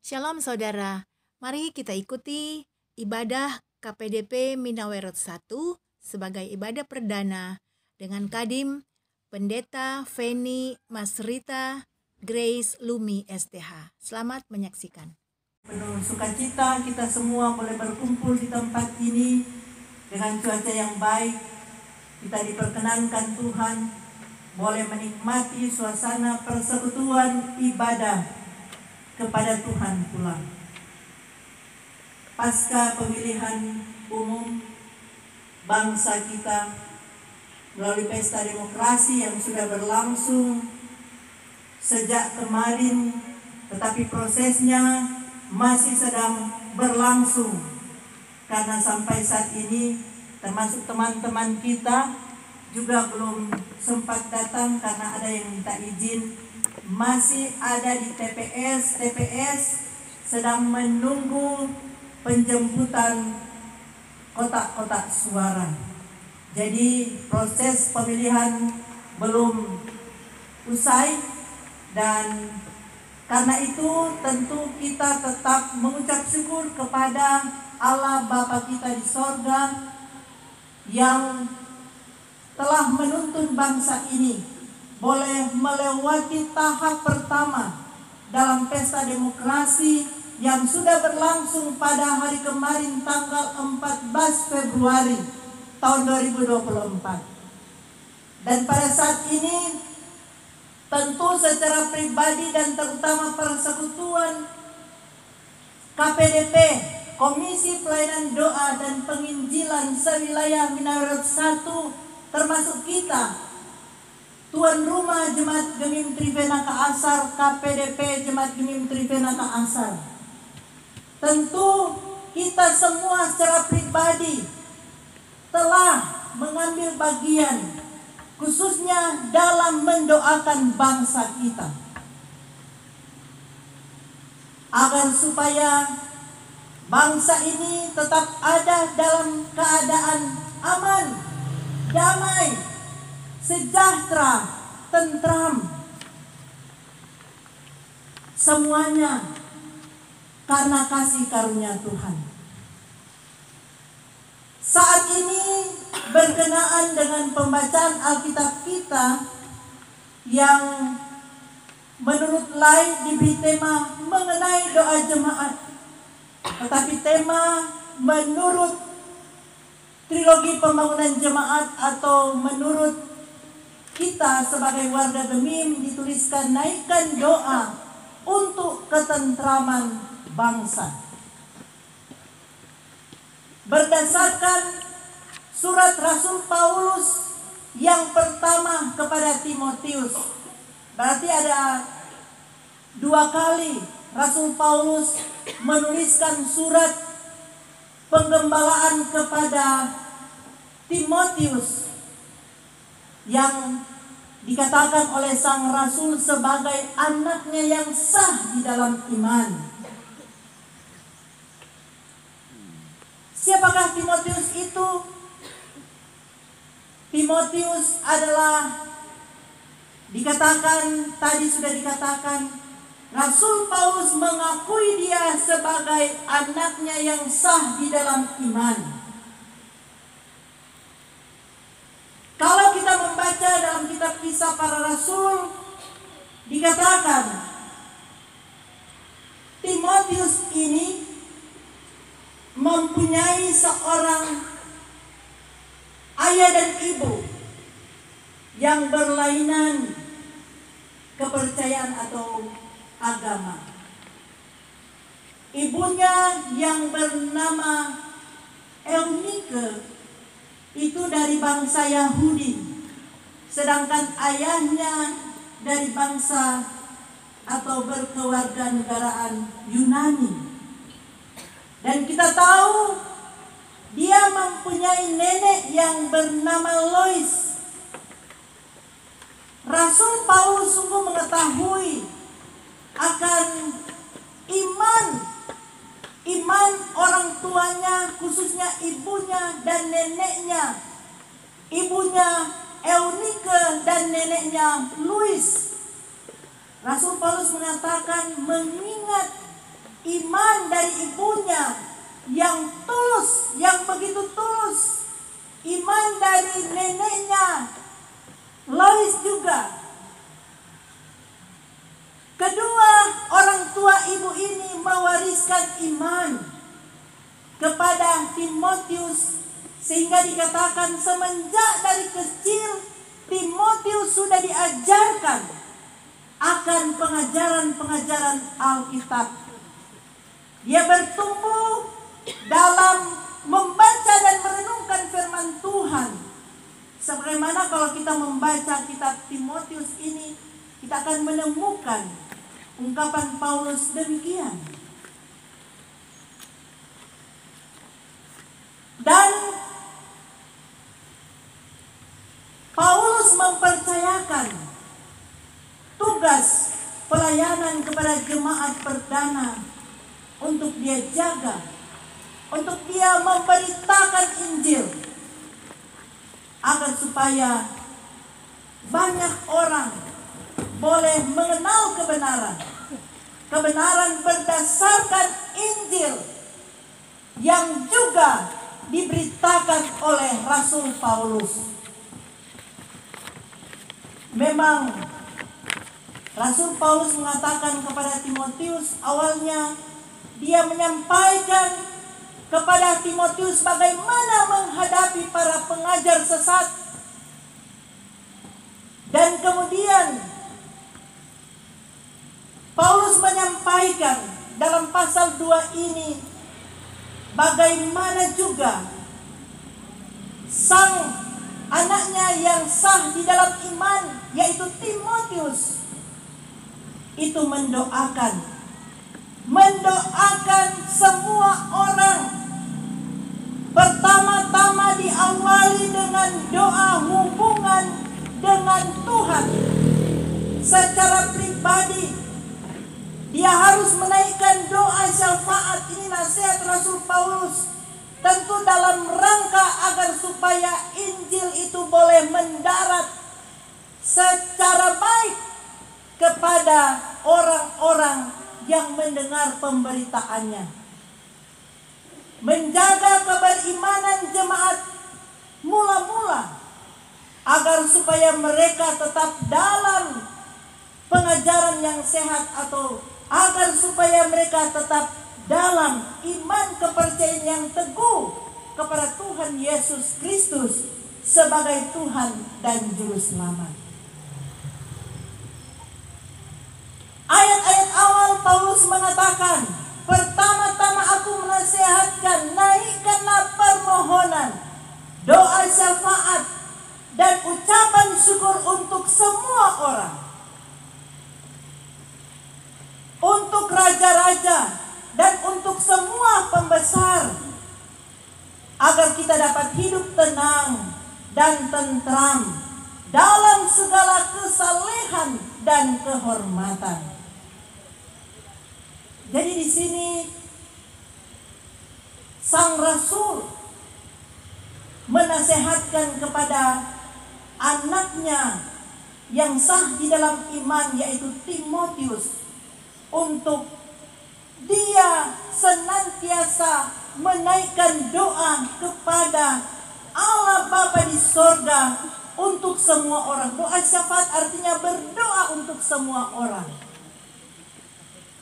Shalom saudara, mari kita ikuti ibadah KPDP Minawerot 1 sebagai ibadah perdana dengan Kadim Pendeta Feni Masrita Grace Lumi STH. Selamat menyaksikan. Penuh sukacita kita semua boleh berkumpul di tempat ini dengan cuaca yang baik. Kita diperkenankan Tuhan boleh menikmati suasana persekutuan ibadah kepada Tuhan pula. Pasca pemilihan umum bangsa kita melalui pesta demokrasi yang sudah berlangsung sejak kemarin, tetapi prosesnya masih sedang berlangsung karena sampai saat ini termasuk teman-teman kita juga belum sempat datang karena ada yang minta izin, masih ada di TPS sedang menunggu penjemputan kotak-kotak suara. Jadi proses pemilihan belum usai, dan karena itu tentu kita tetap mengucap syukur kepada Allah Bapa kita di sorga yang telah menuntun bangsa ini boleh melewati tahap pertama dalam pesta demokrasi yang sudah berlangsung pada hari kemarin tanggal 14 Februari tahun 2024. Dan pada saat ini tentu secara pribadi dan terutama persekutuan KPDP, Komisi Pelayanan Doa dan Penginjilan sewilayah Minawerot 1, termasuk kita tuan rumah Jemaat Gemim Trivena Asar, KPDP Jemaat Gemim Trivena Asar. Tentu kita semua secara pribadi telah mengambil bagian khususnya dalam mendoakan bangsa kita agar supaya bangsa ini tetap ada dalam keadaan aman, damai, sejahtera, tentram. Semuanya karena kasih karunia Tuhan. Saat ini berkenaan dengan pembacaan Alkitab kita yang menurut lain diberi tema mengenai doa jemaat, tetapi tema menurut trilogi pembangunan jemaat atau menurut kita sebagai warga Gemim dituliskan naikkan doa untuk ketentraman bangsa. Berdasarkan surat Rasul Paulus yang pertama kepada Timotius, berarti ada 2 kali Rasul Paulus menuliskan surat penggembalaan kepada Timotius yang dikatakan oleh sang rasul sebagai anaknya yang sah di dalam iman. Siapakah Timotius itu? Timotius adalah tadi sudah dikatakan Rasul Paulus mengakui dia sebagai anaknya yang sah di dalam iman. Kalau kita membaca dalam kitab Kisah Para Rasul, dikatakan Timotius ini mempunyai seorang ayah dan ibu yang berlainan kepercayaan atau agama. Ibunya yang bernama Eunike itu dari bangsa Yahudi, sedangkan ayahnya dari bangsa atau berkewarganegaraan Yunani. Dan kita tahu dia mempunyai nenek yang bernama Lois. Rasul Paulus sungguh mengetahui akan iman orang tuanya, khususnya ibunya dan neneknya. Ibunya Eunike dan neneknya Louis. Rasul Paulus mengatakan mengingat iman dari ibunya yang tulus, yang begitu tulus. Iman dari neneknya Lois juga. Kedua orang tua ibu ini mewariskan iman kepada Timotius, sehingga dikatakan semenjak dari kecil Timotius sudah diajarkan akan pengajaran-pengajaran Alkitab. Dia bertumbuh dalam membaca dan merenungkan firman Tuhan. Sebagaimana kalau kita membaca kitab Timotius ini, kita akan menemukan ungkapan Paulus demikian. Dan Paulus mempercayakan tugas pelayanan kepada jemaat perdana untuk dia jaga, untuk dia memberitakan Injil, agar supaya banyak orang boleh mengenal kebenaran. Kebenaran berdasarkan Injil yang juga diberitakan oleh Rasul Paulus. Memang Rasul Paulus mengatakan kepada Timotius, awalnya dia menyampaikan kepada Timotius bagaimana menghadapi para pengajar sesat. Dan kemudian Paulus menyampaikan dalam pasal 2 ini bagaimana juga sang anaknya yang sah di dalam iman, yaitu Timotius, itu mendoakan semua orang. Pertama-tama diawali dengan doa hubungan dengan Tuhan. Secara pribadi dia harus menaikkan doa syafaat. Ini nasihat Rasul Paulus, tentu dalam rangka agar supaya Injil itu boleh mendarat secara baik kepada orang-orang yang mendengar pemberitaannya. Menjaga keberimanan jemaat mula-mula agar supaya mereka tetap dalam pengajaran yang sehat, atau agar supaya mereka tetap dalam iman kepercayaan yang teguh kepada Tuhan Yesus Kristus sebagai Tuhan dan Juru Selamat. Ayat-ayat awal Paulus mengatakan, pertama-tama aku menasihatkan, naikkanlah permohonan, doa syafaat, dan ucapan syukur untuk semua orang, untuk raja-raja dan untuk semua pembesar, agar kita dapat hidup tenang dan tentram dalam segala kesalehan dan kehormatan. Jadi di sini sang rasul menasehatkan kepada anaknya yang sah di dalam iman, yaitu Timotius, untuk dia senantiasa menaikkan doa kepada Allah Bapa di sorga untuk semua orang. Doa syafaat artinya berdoa untuk semua orang,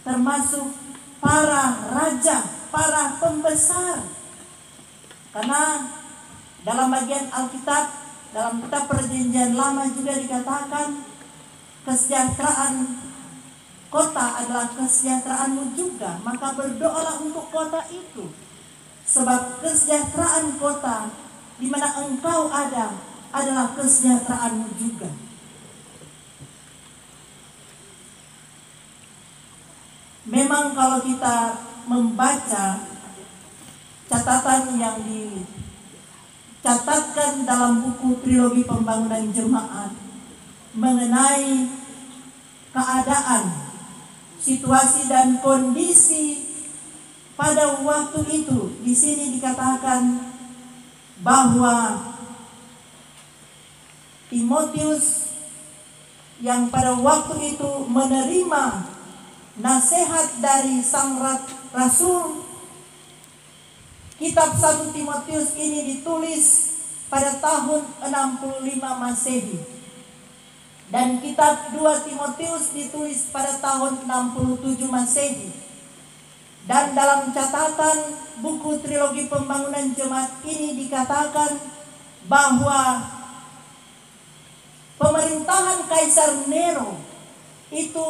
termasuk para raja, para pembesar. Karena dalam bagian Alkitab, dalam kitab Perjanjian Lama juga dikatakan kesejahteraan kota adalah kesejahteraanmu juga, maka berdoalah untuk kota itu, sebab kesejahteraan kota di mana engkau ada adalah kesejahteraanmu juga. Memang kalau kita membaca catatan yang dicatatkan dalam buku Trilogi Pembangunan Jemaat mengenai keadaan, situasi dan kondisi pada waktu itu, di sini dikatakan bahwa Timotius yang pada waktu itu menerima nasihat dari sang rasul. Kitab 1 Timotius ini ditulis pada tahun 65 Masehi. Dan kitab 2 Timotius ditulis pada tahun 67 Masehi. Dan dalam catatan buku Trilogi Pembangunan Jemaat ini dikatakan bahwa pemerintahan Kaisar Nero itu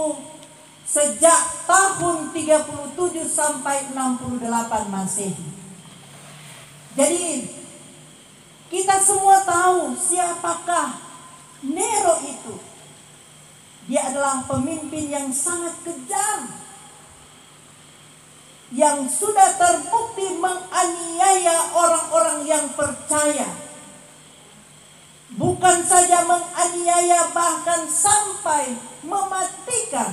sejak tahun 37 sampai 68 Masehi. Jadi kita semua tahu siapakah Nero itu. Dia adalah pemimpin yang sangat kejam, yang sudah terbukti menganiaya orang-orang yang percaya. Bukan saja menganiaya, bahkan sampai mematikan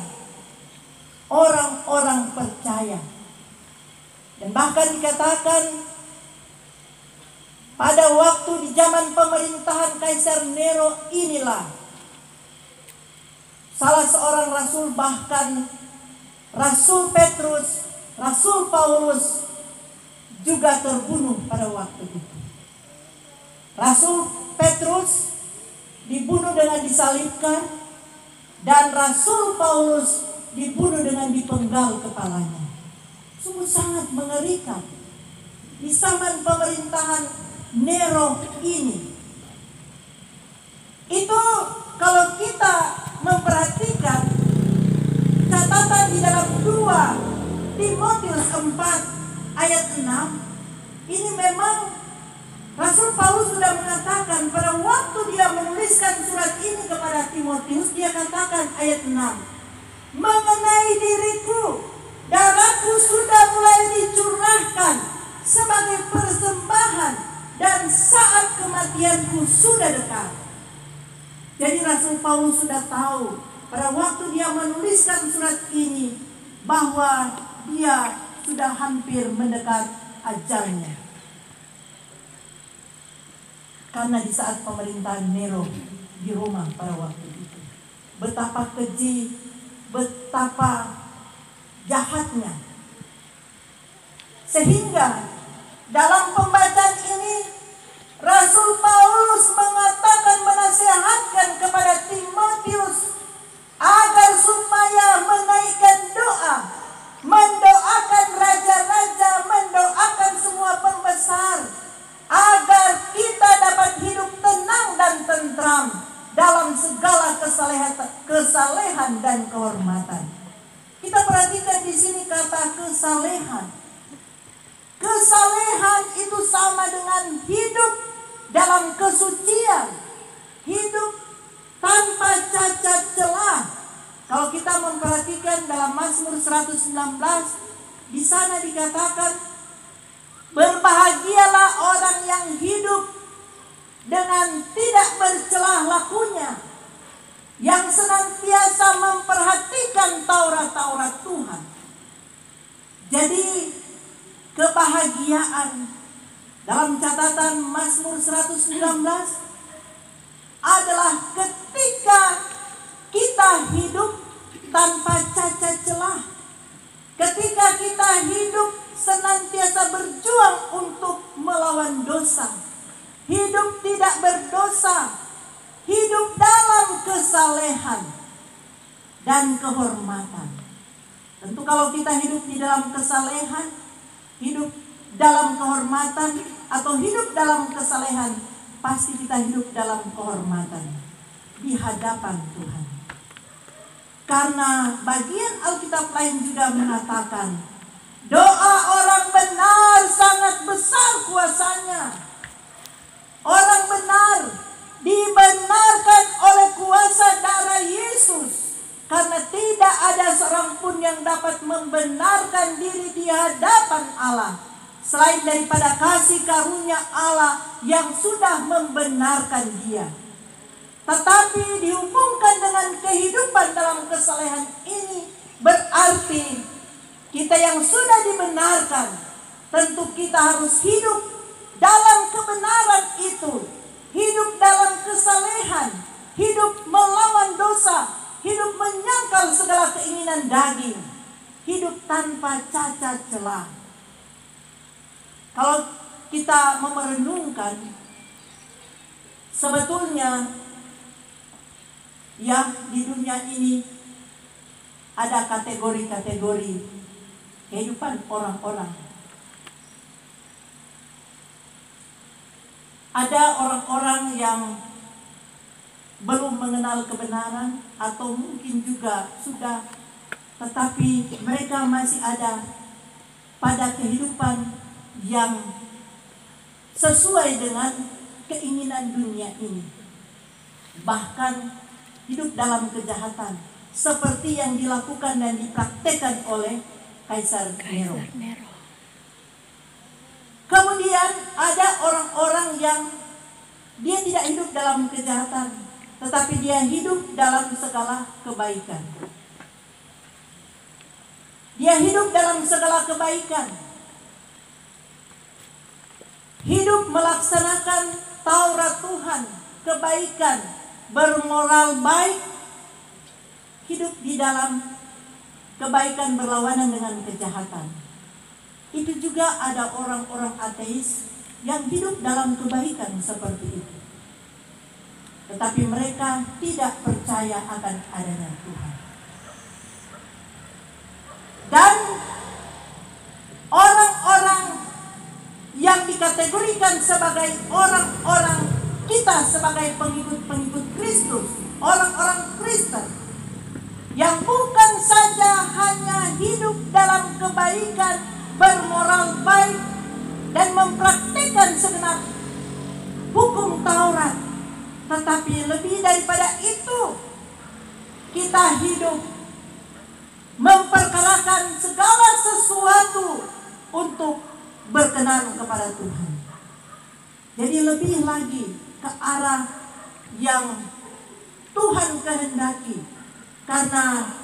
orang-orang percaya. Dan bahkan dikatakan pada waktu di zaman pemerintahan Kaisar Nero inilah salah seorang rasul, bahkan Rasul Petrus, Rasul Paulus juga terbunuh pada waktu itu. Rasul Petrus dibunuh dengan disalibkan, dan Rasul Paulus dibunuh dengan dipenggal kepalanya. Sungguh sangat mengerikan di zaman pemerintahan Nero ini. Itu kalau kita memperhatikan catatan di dalam 2 Timotius 4 ayat 6, ini memang Rasul Paulus sudah mengatakan pada waktu dia menuliskan surat ini kepada Timotius, dia katakan ayat 6, mengenai diriku, darahku sudah mulai dicurahkan sebagai persembahan dan saat kematianku sudah dekat. Jadi Rasul Paulus sudah tahu pada waktu dia menuliskan surat ini bahwa dia sudah hampir mendekat ajalnya. Karena di saat pemerintahan Nero di Roma pada waktu itu, betapa keji, betapa jahatnya. Sehingga dalam pembacaan ini Rasul Paulus mengatakan, menasihatkan kepada Timotius agar supaya menaikkan doa, mendoakan raja-raja, mendoakan semua pembesar, agar kita dapat hidup tenang dan tentram dalam segala kesalehan dan kehormatan. Kita perhatikan di sini kata kesalehan. Kesalehan itu sama dengan hidup dalam kesucian, hidup tanpa cacat celah. Kalau kita memperhatikan dalam Mazmur 119, di sana dikatakan, berbahagialah orang yang hidup dengan tidak bercelah lakunya, yang senantiasa memperhatikan Taurat-Taurat Tuhan. Jadi kebahagiaan dalam catatan Mazmur 119 adalah ketika kita hidup tanpa cacat celah, ketika kita hidup senantiasa berjuang untuk melawan dosa, hidup tidak berdosa, hidup dalam kesalehan dan kehormatan. Tentu kalau kita hidup di dalam kesalehan, hidup dalam kehormatan, atau hidup dalam kesalehan, pasti kita hidup dalam kehormatan di hadapan Tuhan. Karena bagian Alkitab lain juga mengatakan, doa orang benar sangat besar kuasanya. Orang benar dibenarkan oleh kuasa darah Yesus, karena tidak ada seorang pun yang dapat membenarkan diri di hadapan Allah selain daripada kasih karunia Allah yang sudah membenarkan dia. Tetapi dihubungkan dengan kehidupan dalam kesalehan ini, berarti kita yang sudah dibenarkan, tentu kita harus hidup dalam kebenaran itu, hidup dalam kesalehan, hidup melawan dosa, hidup menyangkal segala keinginan daging. hidup tanpa cacat celah. Kalau kita merenungkan, sebetulnya ya di dunia ini ada kategori-kategori kehidupan orang-orang. Ada orang-orang yang belum mengenal kebenaran atau mungkin juga sudah, tetapi mereka masih ada pada kehidupan yang sesuai dengan keinginan dunia ini. Bahkan hidup dalam kejahatan seperti yang dilakukan dan dipraktekkan oleh Kaisar Nero. Kemudian ada orang-orang yang dia tidak hidup dalam kejahatan, tetapi dia hidup dalam segala kebaikan. Dia hidup dalam segala kebaikan. Hidup melaksanakan Taurat Tuhan, kebaikan, bermoral baik, hidup di dalam kebaikan berlawanan dengan kejahatan. Itu juga ada orang-orang ateis yang hidup dalam kebaikan seperti itu, tetapi mereka tidak percaya akan adanya Tuhan. Dan orang-orang yang dikategorikan sebagai orang-orang kita sebagai pengikut-pengikut Kristus, orang-orang Kristen yang bukan saja hanya hidup dalam kebaikan, bermoral baik, dan mempraktikkan segenap hukum Taurat, tetapi lebih daripada itu, kita hidup memperkarakan segala sesuatu untuk berkenan kepada Tuhan. Jadi lebih lagi ke arah yang Tuhan kehendaki, karena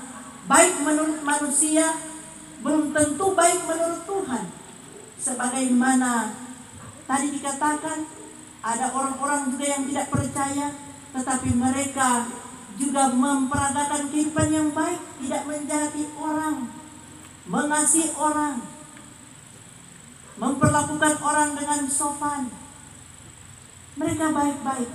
baik menurut manusia belum tentu baik menurut Tuhan. Sebagaimana tadi dikatakan, ada orang-orang juga yang tidak percaya, tetapi mereka juga memperagakan kehidupan yang baik, tidak menjahati orang, mengasihi orang, memperlakukan orang dengan sopan. Mereka baik-baik.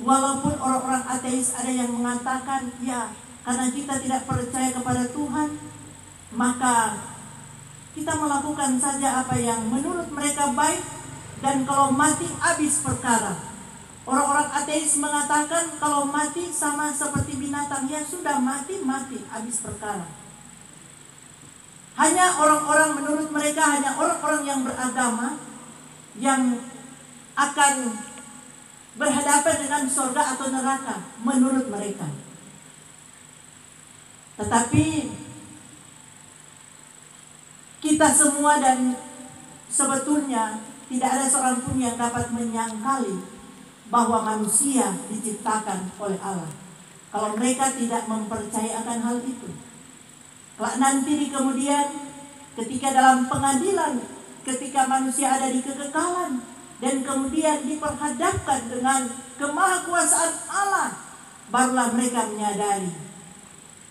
Walaupun orang-orang ateis ada yang mengatakan, ya karena kita tidak percaya kepada Tuhan, maka kita melakukan saja apa yang menurut mereka baik, dan kalau mati habis perkara. Orang-orang ateis mengatakan kalau mati sama seperti binatang, ya sudah mati habis perkara. Hanya orang-orang menurut mereka, hanya orang-orang yang beragama yang akan berhadapan dengan surga atau neraka menurut mereka. Tetapi kita semua dan sebetulnya tidak ada seorang pun yang dapat menyangkali bahwa manusia diciptakan oleh Allah kalau mereka tidak mempercayai akan hal itu. Kelak nanti di kemudian ketika dalam pengadilan, ketika manusia ada di kekekalan dan kemudian diperhadapkan dengan kemahakuasaan Allah, barulah mereka menyadari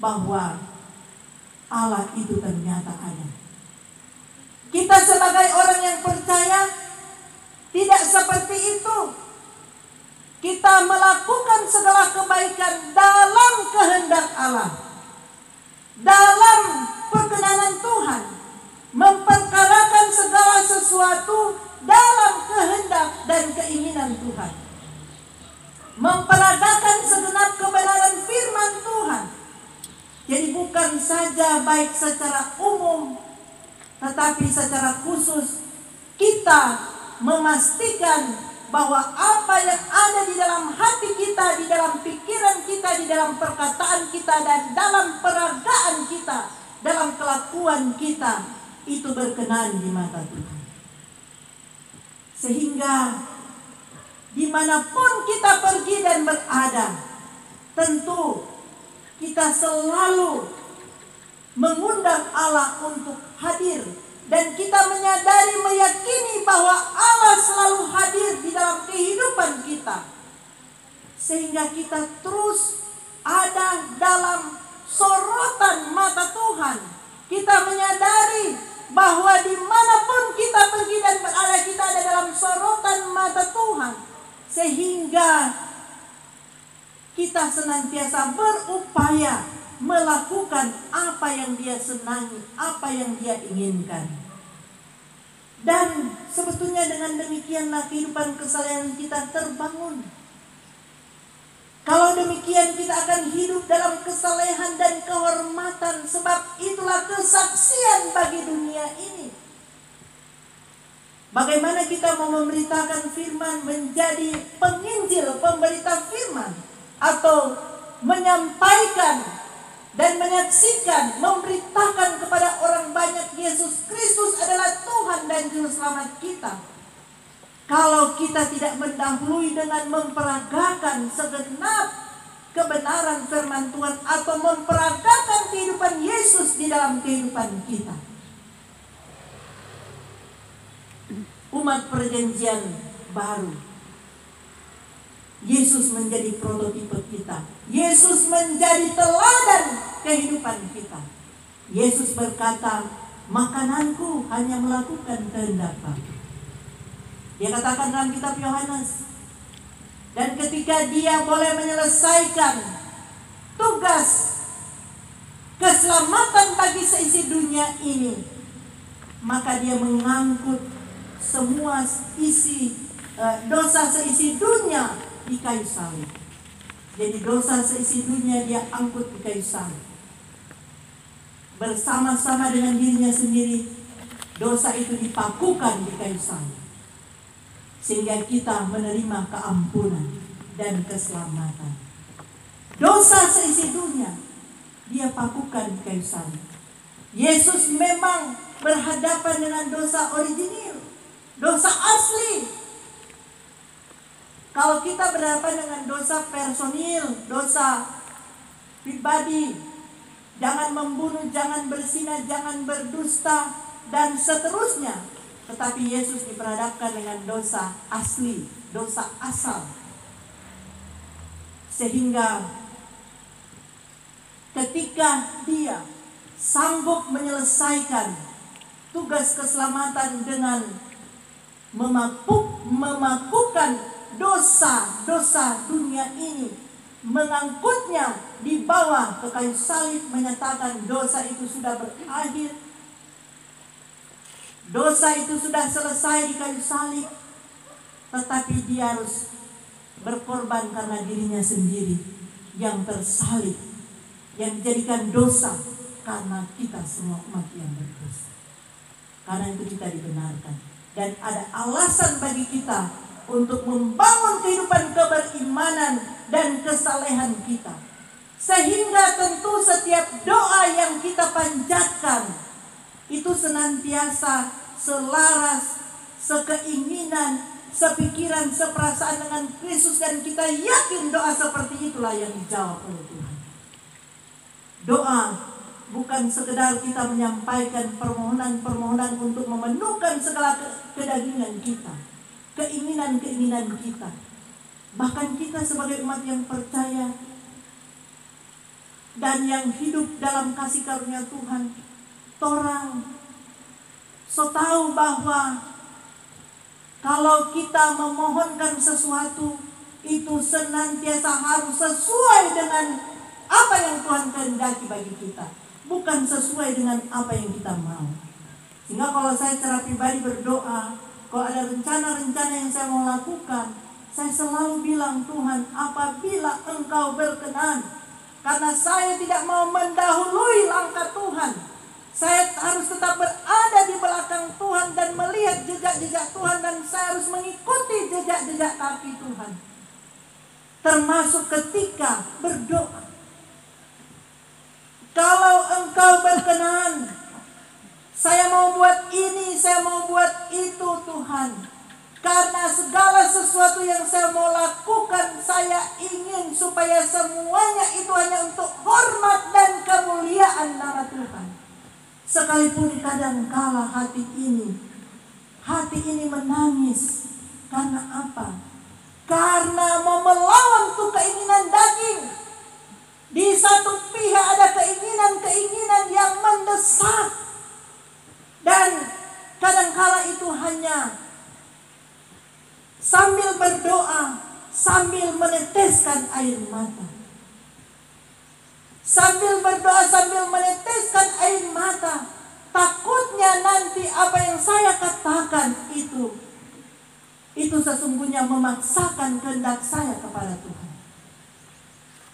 bahwa Allah itu ternyata ada. Kita sebagai orang yang percaya tidak seperti itu. Kita melakukan segala kebaikan dalam kehendak Allah, dalam perkenanan Tuhan, memperkarakan segala sesuatu dalam kehendak dan keinginan Tuhan, memperagakan segenap kebenaran firman Tuhan. Jadi bukan saja baik secara umum, tetapi secara khusus kita memastikan bahwa apa yang ada di dalam hati kita, di dalam pikiran kita, di dalam perkataan kita, dan dalam peragaan kita, dalam kelakuan kita, itu berkenan di mata Tuhan. Sehingga dimanapun kita pergi dan berada, tentu kita selalu mengundang Allah untuk hadir, dan kita menyadari, meyakini bahwa Allah selalu hadir di dalam kehidupan kita, sehingga kita terus ada dalam sorotan mata Tuhan, Kita menyadari bahwa dimanapun kita pergi dan berada, kita ada dalam sorotan mata Tuhan. Sehingga kita senantiasa berupaya melakukan apa yang Dia senangi, apa yang Dia inginkan. Dan sebetulnya dengan demikianlah kehidupan kesalehan kita terbangun. Kalau demikian kita akan hidup dalam kesalehan dan kehormatan, sebab itulah kesaksian bagi dunia ini. Bagaimana kita mau memberitakan firman, menjadi penginjil, pemberita firman, atau menyampaikan dan menyaksikan, memberitakan kepada orang banyak Yesus Kristus adalah Tuhan dan Juru Selamat kita. Kalau kita tidak mendahului dengan memperagakan segenap kebenaran firman Tuhan atau memperagakan kehidupan Yesus di dalam kehidupan kita. Umat perjanjian baru, Yesus menjadi prototipe kita. Yesus menjadi teladan kehidupan kita. Yesus berkata, makananku hanya melakukan kehendak Bapa. Dia katakan dalam kitab Yohanes. Dan ketika Dia boleh menyelesaikan tugas keselamatan bagi seisi dunia ini, maka Dia mengangkut semua dosa seisi dunia di kayu salib. Jadi dosa seisi dunia Dia angkut di kayu salib. Bersama-sama dengan dirinya sendiri, dosa itu dipakukan di kayu salib. Sehingga kita menerima keampunan dan keselamatan. Dosa seisi dunia Dia pakukan di kayu salib. Yesus memang berhadapan dengan dosa original, dosa asli. Kalau kita berhadapan dengan dosa personil, dosa pribadi, jangan membunuh, jangan berzina, jangan berdusta, dan seterusnya. Tetapi Yesus diperhadapkan dengan dosa asli, dosa asal. Sehingga ketika Dia sanggup menyelesaikan tugas keselamatan dengan memakukan dosa-dosa dunia ini, mengangkutnya di bawah ke kayu salib, menyatakan dosa itu sudah berakhir. Dosa itu sudah selesai di kayu salib. Tetapi Dia harus berkorban karena dirinya sendiri yang tersalib, yang dijadikan dosa karena kita semua umat yang berdosa. Karena itu kita dibenarkan. Dan ada alasan bagi kita untuk membangun kehidupan keberimanan dan kesalehan kita. Sehingga tentu setiap doa yang kita panjatkan itu senantiasa selaras, sekeinginan, sepikiran, seperasaan dengan Kristus. Dan kita yakin doa seperti itulah yang dijawab oleh Tuhan. Doa bukan sekedar kita menyampaikan permohonan-permohonan untuk memenuhkan segala kedagingan kita, keinginan-keinginan kita. Bahkan kita sebagai umat yang percaya dan yang hidup dalam kasih karunia Tuhan, torang so tahu bahwa kalau kita memohonkan sesuatu itu senantiasa harus sesuai dengan apa yang Tuhan kehendaki bagi kita, bukan sesuai dengan apa yang kita mau. Sehingga kalau saya secara pribadi berdoa, kalau ada rencana-rencana yang saya mau lakukan, saya selalu bilang, Tuhan, apabila Engkau berkenan, karena saya tidak mau mendahului langkah Tuhan. Saya harus tetap berada di belakang Tuhan dan melihat jejak-jejak Tuhan, dan saya harus mengikuti jejak-jejak kaki Tuhan. Termasuk ketika berdoa. Kalau Engkau berkenan, saya mau buat ini, saya mau buat itu Tuhan. Karena segala sesuatu yang saya mau lakukan, saya ingin supaya semuanya itu hanya untuk hormat dan kemuliaan nama Tuhan. Sekalipun kadangkala hati ini menangis. Karena apa? Karena mau melawan tuh keinginan daging. Di satu pihak ada keinginan-keinginan yang mendesak. Dan kadangkala itu hanya sambil berdoa, sambil meneteskan air mata. Sambil berdoa, sambil meneteskan air mata. Takutnya nanti apa yang saya katakan itu sesungguhnya memaksakan kehendak saya kepada Tuhan.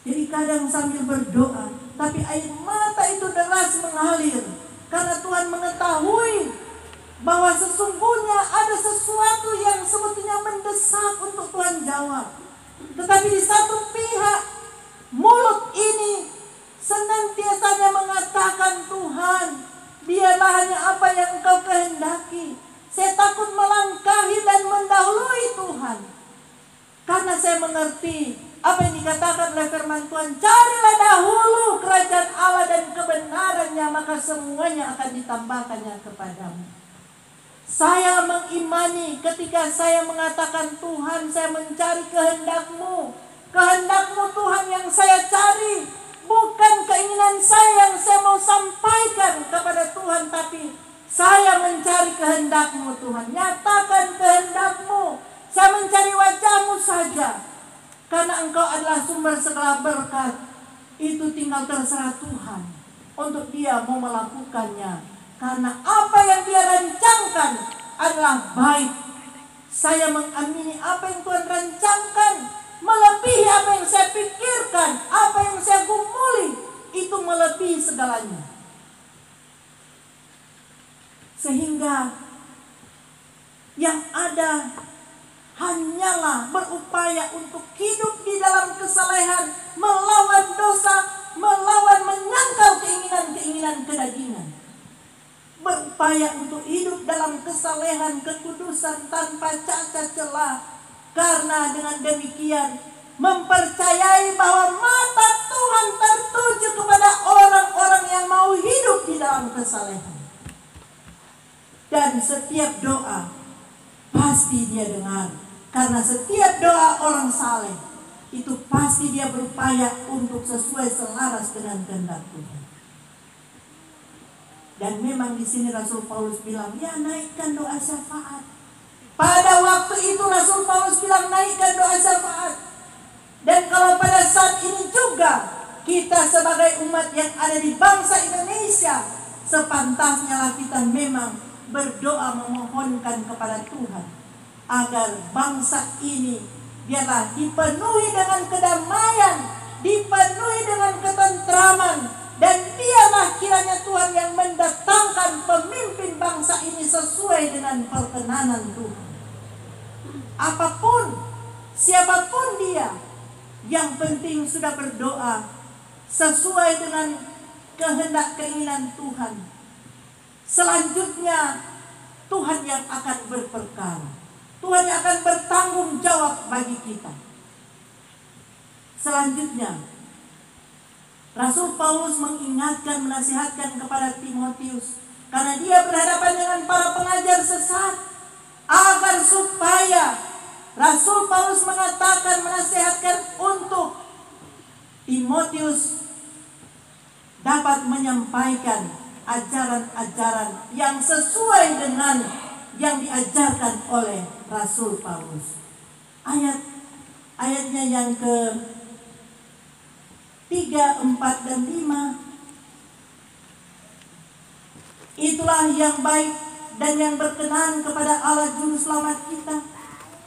Jadi kadang sambil berdoa, tapi air mata itu deras mengalir. Karena Tuhan mengetahui bahwa sesungguhnya ada sesuatu yang sebetulnya mendesak untuk Tuhan jawab. Tetapi di satu pihak, mulut ini senantiasanya mengatakan, Tuhan, biarlah hanya apa yang Engkau kehendaki. Saya takut melangkahi dan mendahului Tuhan. Karena saya mengerti apa yang dikatakan oleh firman Tuhan, carilah dahulu kerajaan Allah dan kebenarannya, maka semuanya akan ditambahkannya kepadamu. Saya mengimani ketika saya mengatakan, Tuhan, saya mencari kehendak-Mu. Kehendak-Mu Tuhan yang saya cari, bukan keinginan saya yang saya mau sampaikan kepada Tuhan, tapi saya mencari kehendak-Mu Tuhan. Nyatakan kehendak-Mu. Saya mencari wajah-Mu saja. Karena Engkau adalah sumber segala berkat. Itu tinggal terserah Tuhan untuk Dia mau melakukannya. Karena apa yang Dia rancangkan adalah baik. Saya mengamini apa yang Tuhan rancangkan melebihi apa yang saya pikirkan, apa yang saya gumuli, itu melebihi segalanya. Sehingga yang ada hanyalah berupaya untuk hidup di dalam kesalehan, melawan dosa, melawan menyangkal keinginan-keinginan kedagingan. Berupaya untuk hidup dalam kesalehan, kekudusan tanpa cacat celah. Karena dengan demikian mempercayai bahwa mata Tuhan tertuju kepada orang-orang yang mau hidup di dalam kesalehan. Dan setiap doa pasti Dia dengar. Karena setiap doa orang saleh itu pasti dia berupaya untuk sesuai selaras dengan kehendak Tuhan. Dan memang di sini Rasul Paulus bilang, ya naikkan doa syafaat. Pada waktu itu Rasul Paulus bilang naikkan doa syafaat. Dan kalau pada saat ini juga kita sebagai umat yang ada di bangsa Indonesia, sepantasnya lah kita memang berdoa memohonkan kepada Tuhan agar bangsa ini biarlah dipenuhi dengan kedamaian, dipenuhi dengan ketentraman, dan biarlah kiranya Tuhan yang mendatangkan pemimpin bangsa ini sesuai dengan perkenanan Tuhan. Apapun, siapapun dia, yang penting sudah berdoa sesuai dengan kehendak keinginan Tuhan. Selanjutnya Tuhan yang akan berperkara. Tuhan yang akan bertanggung jawab bagi kita. Selanjutnya, Rasul Paulus mengingatkan, menasihatkan kepada Timotius, karena dia berhadapan dengan para pengajar sesat, agar supaya Rasul Paulus mengatakan, menasihatkan untuk Timotius dapat menyampaikan ajaran-ajaran yang sesuai dengan yang diajarkan oleh Rasul Paulus. Ayatnya yang ke-3, 4, dan 5. Itulah yang baik dan yang berkenan kepada Allah Juru Selamat kita,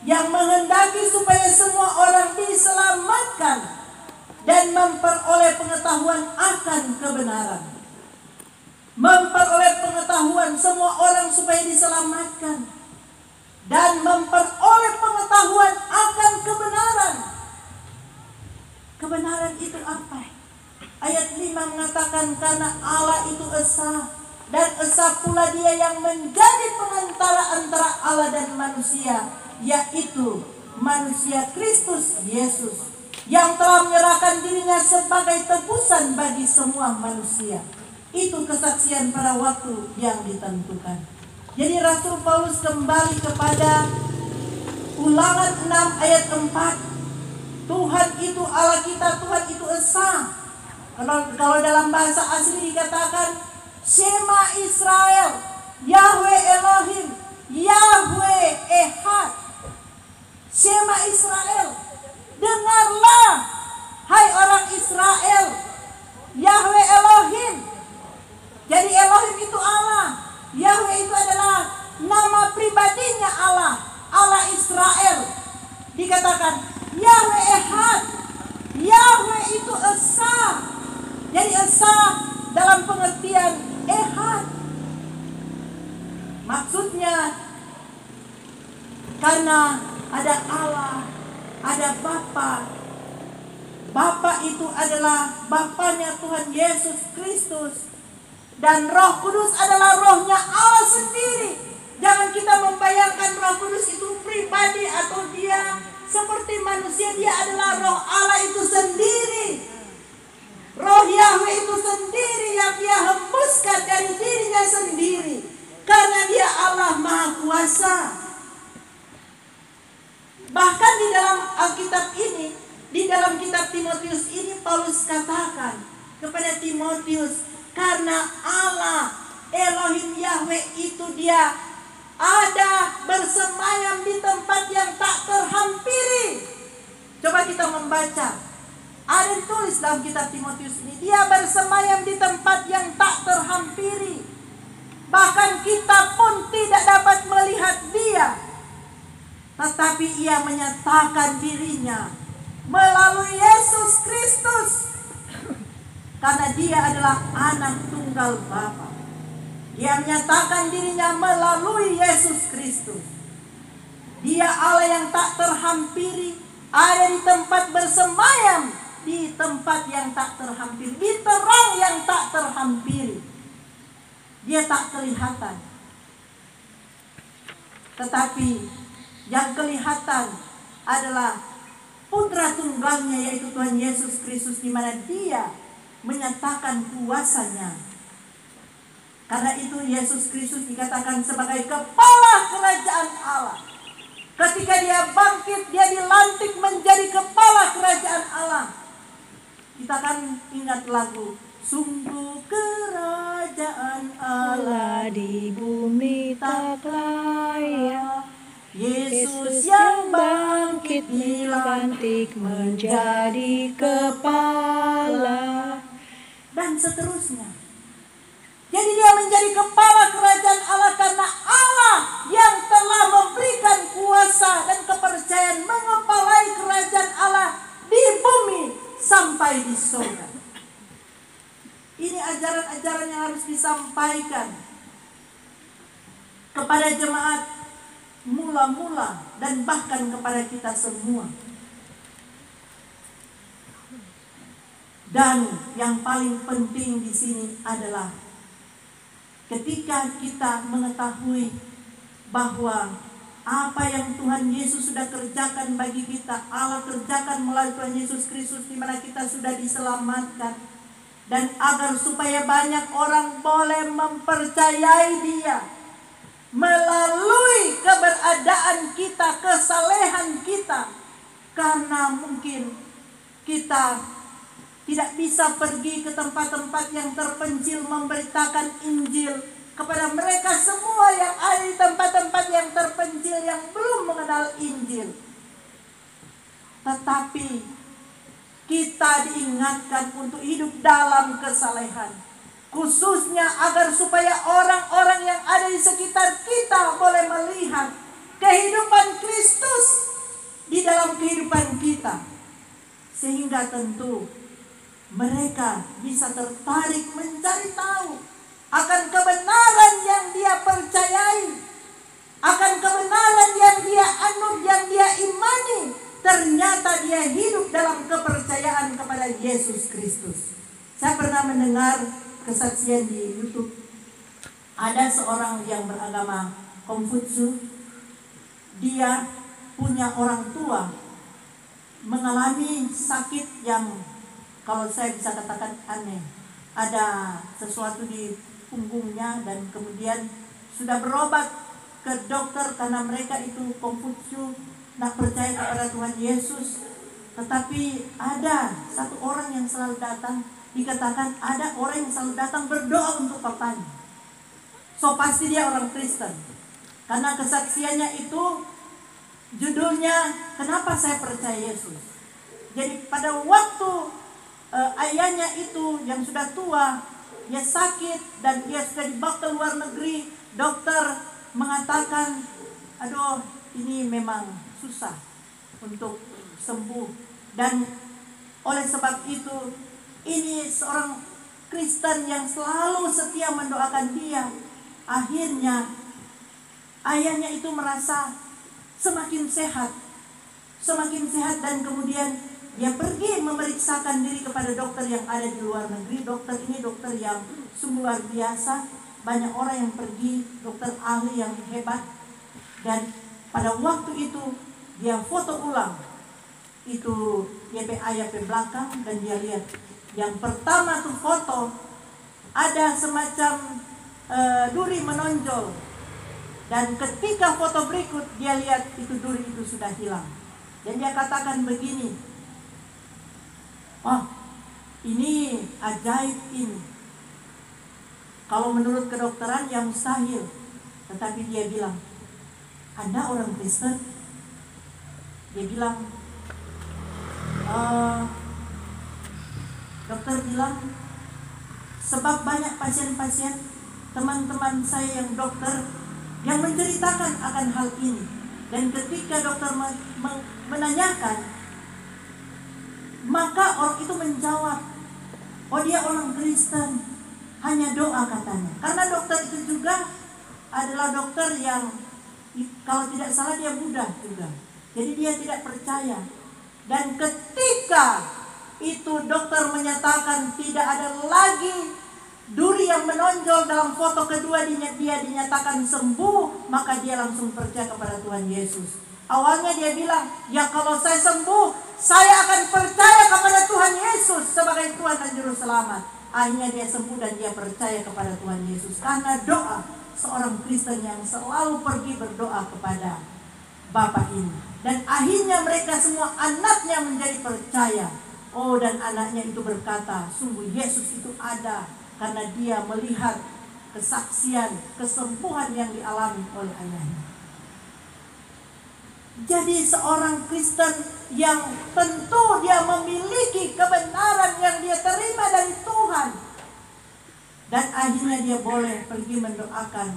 yang menghendaki supaya semua orang diselamatkan dan memperoleh pengetahuan akan kebenaran. Memperoleh pengetahuan, semua orang supaya diselamatkan dan memperoleh pengetahuan akan kebenaran. Kebenaran itu apa? Ayat 5 mengatakan, karena Allah itu esa, dan esa pula Dia yang menjadi pengantara antara Allah dan manusia, yaitu manusia Kristus Yesus, yang telah menyerahkan dirinya sebagai tebusan bagi semua manusia. Itu kesaksian pada waktu yang ditentukan. Jadi Rasul Paulus kembali kepada Ulangan 6 ayat 4. Tuhan itu Allah kita, Tuhan itu esa. Kalau dalam bahasa asli dikatakan Shema Israel, Yahweh Elohim, Yahweh Ehad. Shema Israel, dengarlah hai orang Israel, Yahweh Elohim. Jadi Elohim itu Allah, Yahweh itu adalah nama pribadinya Allah, Allah Israel. Dikatakan Yahweh Ehad, Yahweh itu Esa. Jadi Esa dalam pengertian Ehad, maksudnya karena ada Allah, ada Bapa. Bapa itu adalah Bapanya Tuhan Yesus Kristus, dan Roh Kudus adalah rohnya Allah sendiri. Jangan kita membayangkan Roh Kudus itu pribadi atau dia seperti manusia. Dia adalah roh Allah itu sendiri. Roh Yahweh itu sendiri yang dia hembuskan dari dirinya sendiri, karena dia Allah Maha Kuasa. Bahkan di dalam Alkitab ini, di dalam kitab Timotius ini, Paulus katakan kepada Timotius, karena Allah Elohim Yahweh itu dia ada bersemayam di tempat yang tak terhampiri. Coba kita membaca, ada ditulis dalam kitab Timotius ini, dia bersemayam di tempat yang tak terhampiri. Bahkan kita pun tidak dapat melihat dia, tetapi ia menyatakan dirinya melalui Yesus Kristus, karena dia adalah anak tunggal Bapa. Dia menyatakan dirinya melalui Yesus Kristus. Dia Allah yang tak terhampiri, ada di tempat bersemayam, di tempat yang tak terhampiri, di terang yang tak terhampiri. Dia tak kelihatan, tetapi yang kelihatan adalah putra tunggalnya, yaitu Tuhan Yesus Kristus, di mana dia menyatakan kuasanya. Karena itu Yesus Kristus dikatakan sebagai kepala kerajaan Allah. Ketika dia bangkit, dia dilantik menjadi kepala kerajaan Allah. Kita kan ingat lagu, sungguh kerajaan Allah di bumi tak layak. Yesus yang bangkit dilantik menjadi kepala, dan seterusnya. Jadi dia menjadi kepala kerajaan Allah karena Allah yang telah memberikan kuasa dan kepercayaan mengepalai kerajaan Allah di bumi sampai di surga. Ini ajaran-ajaran yang harus disampaikan kepada jemaat mula-mula dan bahkan kepada kita semua. Dan yang paling penting di sini adalah ketika kita mengetahui bahwa apa yang Tuhan Yesus sudah kerjakan bagi kita, Allah kerjakan melalui Tuhan Yesus Kristus, di mana kita sudah diselamatkan, dan agar supaya banyak orang boleh mempercayai Dia melalui keberadaan kita, kesalehan kita. Karena mungkin kita tidak bisa pergi ke tempat-tempat yang terpencil memberitakan Injil kepada mereka semua yang ada di tempat-tempat yang terpencil yang belum mengenal Injil. Tetapi kita diingatkan untuk hidup dalam kesalehan, khususnya agar supaya orang-orang yang ada di sekitar kita boleh melihat kehidupan Kristus di dalam kehidupan kita, sehingga tentu mereka bisa tertarik mencari tahu akan kebenaran yang dia percayai, akan kebenaran yang dia anut, yang dia imani. Ternyata dia hidup dalam kepercayaan kepada Yesus Kristus. Saya pernah mendengar kesaksian di YouTube. Ada seorang yang beragama Konfutsu. Dia punya orang tua mengalami sakit yang, kalau saya bisa katakan, aneh. Ada sesuatu di punggungnya, dan kemudian sudah berobat ke dokter karena mereka itu Konfutsu, nak percaya kepada Tuhan Yesus. Tetapi ada satu orang yang selalu datang dikatakan ada orang yang selalu datang berdoa untuk papanya. So pasti dia orang Kristen. Karena kesaksiannya itu judulnya Kenapa Saya Percaya Yesus. Jadi pada waktu ayahnya itu yang sudah tua, dia sakit dan dia sudah dibawa ke luar negeri, dokter mengatakan, aduh ini memang susah untuk sembuh. Dan oleh sebab itu, ini seorang Kristen yang selalu setia mendoakan dia. Akhirnya ayahnya itu merasa semakin sehat dan kemudian dia pergi memeriksakan diri kepada dokter yang ada di luar negeri. Dokter ini dokter yang sungguh luar biasa. Banyak orang yang pergi, dokter ahli yang hebat. Dan pada waktu itu dia foto ulang itu ayah ke belakang dan dia lihat. Yang pertama tuh foto ada semacam duri menonjol, dan ketika foto berikut dia lihat itu duri itu sudah hilang. Dan dia katakan begini, oh ini ajaib ini. Kalau menurut kedokteran yang mustahil. Tetapi dia bilang, Anda orang Kristen? Dia bilang, dokter bilang, sebab banyak pasien-pasien teman-teman saya yang dokter yang menceritakan akan hal ini. Dan ketika dokter menanyakan, maka orang itu menjawab, oh dia orang Kristen, hanya doa katanya. Karena dokter itu juga adalah dokter yang kalau tidak salah dia Buddha juga. Jadi dia tidak percaya. Dan ketika itu dokter menyatakan tidak ada lagi duri yang menonjol dalam foto kedua, dia dinyatakan sembuh, maka dia langsung percaya kepada Tuhan Yesus. Awalnya dia bilang, ya kalau saya sembuh, saya akan percaya kepada Tuhan Yesus sebagai Tuhan dan Juru Selamat. Akhirnya dia sembuh dan dia percaya kepada Tuhan Yesus karena doa seorang Kristen yang selalu pergi berdoa kepada Bapa ini. Dan akhirnya mereka semua anaknya menjadi percaya. Oh, dan anaknya itu berkata, sungguh Yesus itu ada, karena dia melihat kesaksian, kesembuhan yang dialami oleh ayahnya. Jadi seorang Kristen yang tentu dia memiliki kebenaran yang dia terima dari Tuhan. Dan akhirnya dia boleh pergi mendoakan.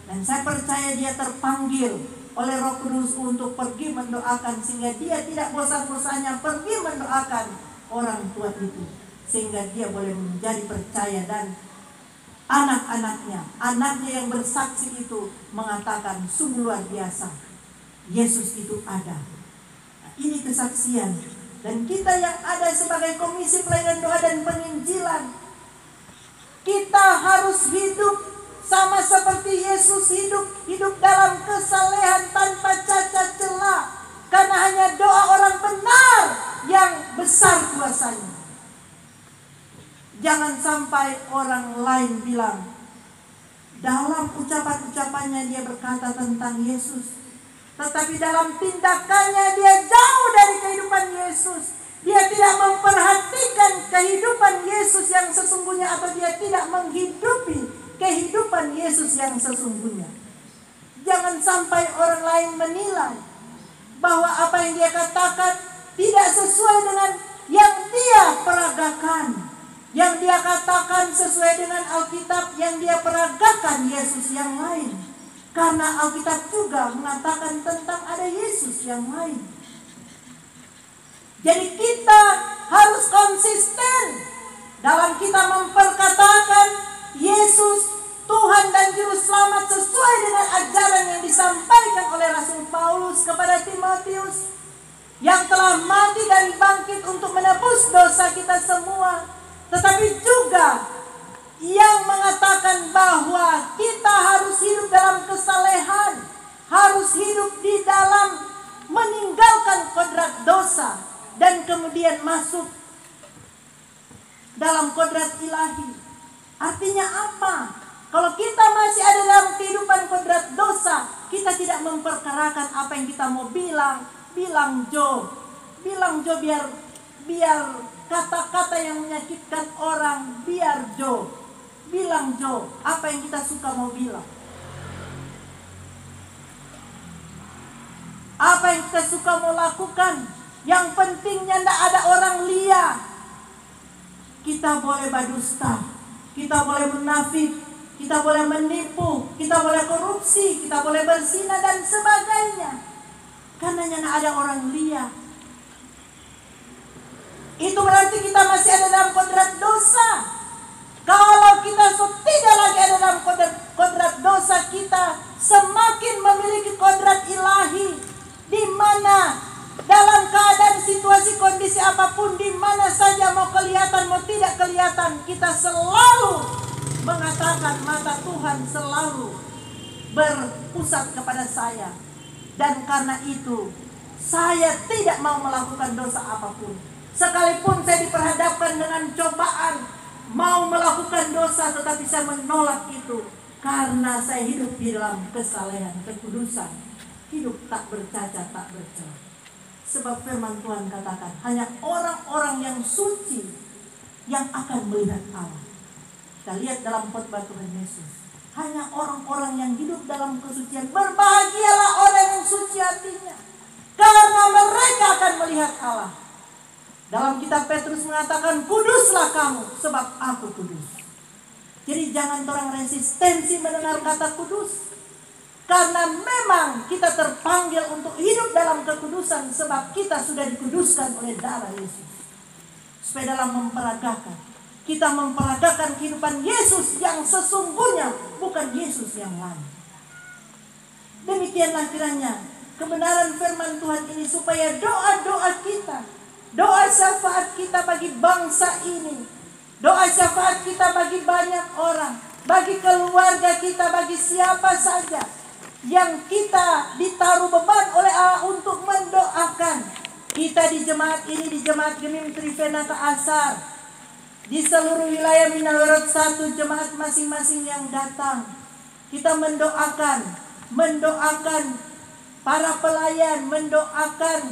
Dan saya percaya dia terpanggil oleh Roh Kudus untuk pergi mendoakan, sehingga dia tidak bosan-bosannya pergi mendoakan orang tua itu, sehingga dia boleh menjadi percaya. Dan anaknya yang bersaksi itu mengatakan sungguh luar biasa, Yesus itu ada. Nah, ini kesaksian. Dan kita yang ada sebagai Komisi Pelayanan Doa dan Penginjilan, kita harus hidup sama seperti Yesus hidup dalam kesalehan tanpa cacat celah. Karena hanya doa orang benar yang besar kuasanya. Jangan sampai orang lain bilang, dalam ucapan-ucapannya dia berkata tentang Yesus, tetapi dalam tindakannya dia jauh dari kehidupan Yesus. Dia tidak memperhatikan kehidupan Yesus yang sesungguhnya, atau dia tidak menghidupi kehidupan Yesus yang sesungguhnya. Jangan sampai orang lain menilai bahwa apa yang dia katakan tidak sesuai dengan yang dia peragakan. Yang dia katakan sesuai dengan Alkitab, yang dia peragakan Yesus yang lain. Karena Alkitab juga mengatakan tentang ada Yesus yang lain. Jadi kita harus konsisten dalam kita memperkatakan Yesus Tuhan dan Juru Selamat sesuai dengan ajaran yang disampaikan oleh Rasul Paulus kepada Timotius, yang telah mati dan bangkit untuk menebus dosa kita semua. Tetapi juga yang mengatakan bahwa kita harus hidup dalam kesalehan, harus hidup di dalam meninggalkan kodrat dosa, dan kemudian masuk dalam kodrat ilahi. Artinya apa? Kalau kita masih ada dalam kehidupan kodrat dosa, kita tidak memperkarakan apa yang kita mau bilang Jo biar kata-kata yang menyakitkan orang, biar Jo. Bilang Jo, apa yang kita suka mau bilang. Apa yang kita suka mau lakukan. Yang pentingnya tidak ada orang liar. Kita boleh berdusta, kita boleh munafik, kita boleh menipu, kita boleh korupsi, kita boleh berzina dan sebagainya. Karena tidak ada orang liar. Itu berarti kita masih ada dalam kodrat dosa. Kalau kita tidak lagi ada dalam kodrat dosa, kita semakin memiliki kodrat ilahi, di mana dalam keadaan situasi kondisi apapun, di mana saja mau kelihatan mau tidak kelihatan, kita selalu mengatakan mata Tuhan selalu berpusat kepada saya. Dan karena itu saya tidak mau melakukan dosa apapun. Sekalipun saya diperhadapkan dengan cobaan, mau melakukan dosa, tetapi saya menolak itu. Karena saya hidup di dalam kesalehan, kekudusan. Hidup tak bercacat, tak bercela. Sebab firman Tuhan katakan, hanya orang-orang yang suci yang akan melihat Allah. Kita lihat dalam khotbah Tuhan Yesus. Hanya orang-orang yang hidup dalam kesucian. Berbahagialah orang yang suci hatinya, karena mereka akan melihat Allah. Dalam kitab Petrus mengatakan, kuduslah kamu, sebab aku kudus. Jadi jangan orang resistensi mendengar kata kudus. Karena memang kita terpanggil untuk hidup dalam kekudusan, sebab kita sudah dikuduskan oleh darah Yesus. Supaya dalam memperagakan, kita memperagakan kehidupan Yesus yang sesungguhnya, bukan Yesus yang lain. Demikianlah kiranya kebenaran firman Tuhan ini, supaya doa-doa kita, doa syafaat kita bagi bangsa ini, doa syafaat kita bagi banyak orang, bagi keluarga kita, bagi siapa saja yang kita ditaruh beban oleh Allah untuk mendoakan. Kita di jemaat ini, di jemaat Gemim Trivena ke Asar, di seluruh wilayah Minawerot 1, jemaat masing-masing yang datang, kita mendoakan para pelayan, mendoakan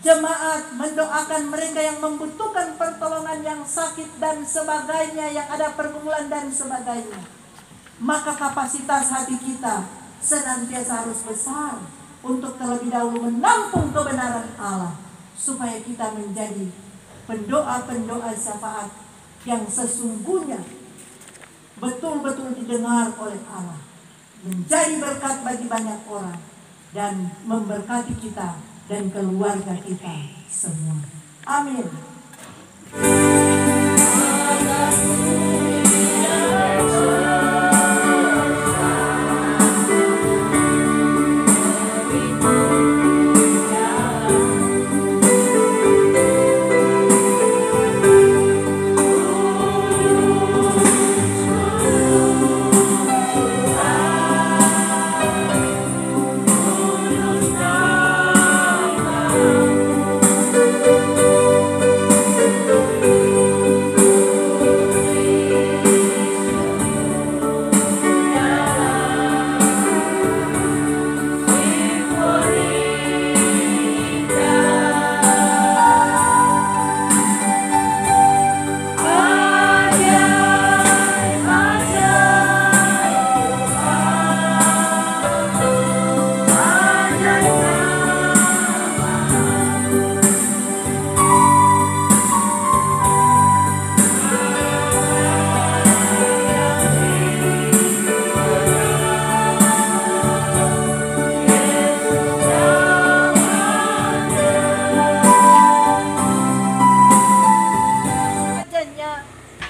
jemaat, mendoakan mereka yang membutuhkan pertolongan, yang sakit dan sebagainya, yang ada pergumulan dan sebagainya. Maka kapasitas hati kita senantiasa harus besar untuk terlebih dahulu menampung kebenaran Allah, supaya kita menjadi pendoa-pendoa syafaat yang sesungguhnya betul-betul didengar oleh Allah, menjadi berkat bagi banyak orang, dan memberkati kita dan keluarga kita semua. Amin.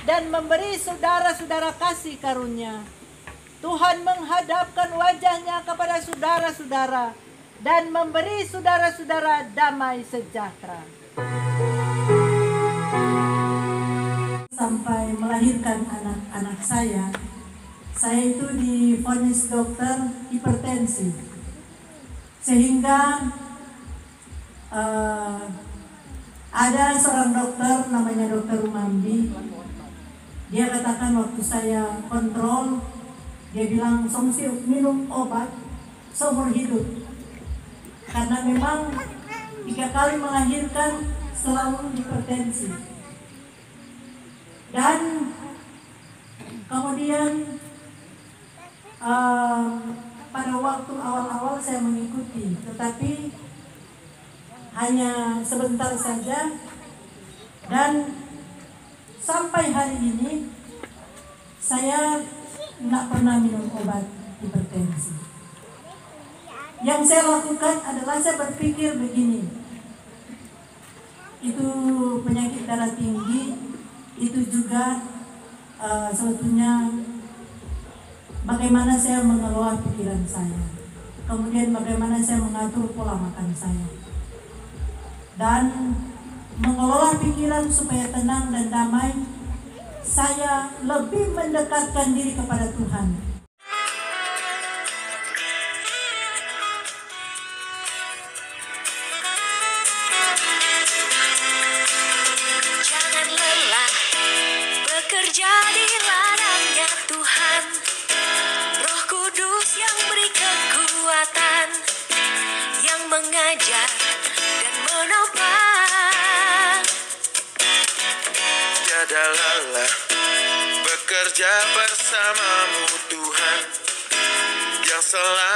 Dan memberi saudara-saudara kasih karunia. Tuhan menghadapkan wajahnya kepada saudara-saudara dan memberi saudara-saudara damai sejahtera. Sampai melahirkan anak-anak saya itu divonis dokter hipertensi. Sehingga ada seorang dokter namanya Dokter Rumandi. Dia katakan waktu saya kontrol, dia bilang mesti minum obat seumur hidup. Karena memang 3 kali melahirkan selalu hipertensi. Dan kemudian pada waktu awal-awal saya mengikuti, tetapi hanya sebentar saja, dan sampai hari ini saya tidak pernah minum obat hipertensi. Yang saya lakukan adalah saya berpikir begini, itu penyakit darah tinggi, itu juga sebetulnya bagaimana saya mengelola pikiran saya, kemudian bagaimana saya mengatur pola makan saya, dan mengelola pikiran supaya tenang dan damai. Saya lebih mendekatkan diri kepada Tuhan. Jangan lelah bekerja di ladangnya Tuhan. Roh Kudus yang beri kekuatan, yang mengajar dan menopang. Tiada lelah bekerja bersamamu Tuhan, yang selalu